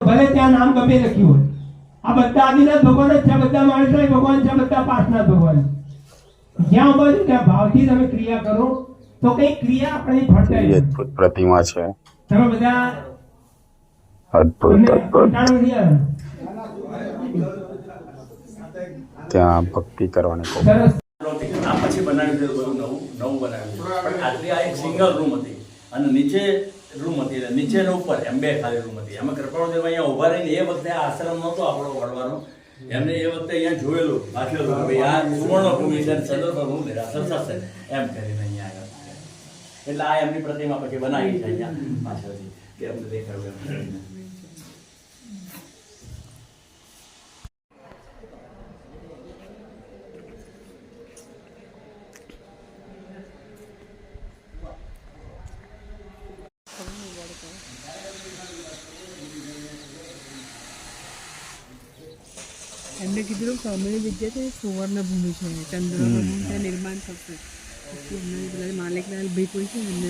ભલે ત્યાં નામ ગમે લખ્યું હોય, આ બધા આદિનાથ ભગવાન જ છે, બધા માણસના ભગવાન છે, બધા પાસના ભગવાન. જ્યાં બધું ત્યાં ભાવથી તમે ક્રિયા કરો તો કઈ ક્રિયા આપણી ફળતે. અદ્ભુત પ્રતિમા છે, તમે બધા અદ્ભુત અદ્ભુત. ત્યાં ભક્તિ કરવાની ખૂબ સરસ. આ પછી બનાવ્યું છે બધું નવું બનાવ્યું છે. પણ આટલી આ એક સિંગલ રૂમ હતી અને નીચે રૂમ હતી, એટલે નીચે ને ઉપર એમ બે ખાલી રૂમ હતી. એમાં કૃપાળુદેવ અહીંયા ઉભા રહીને એ વખતે આ આશ્રમ નહોતો આપણો વળવાનો, એમને એ વખતે અહીંયા જોયેલું વાંચેલું કે ભાઈ આ સુવર્ણ ભૂમિ છે, સદર્ભ દેરાસર થશે એમ કરીને અહીંયા આવ્યા. એટલે આ એમની પ્રતિમા પછી બનાવી છે અહીંયા પાછળથી કે અમને દેખાડ્યું એમ કરીને. એમને કીધું સ્વામીની જગ્યા છે સુવર્ણ ભૂમિ છે, ચંદ્રનું નિર્માણ થશે. માલિકલાલ ભાઈ કોઈ છે એમને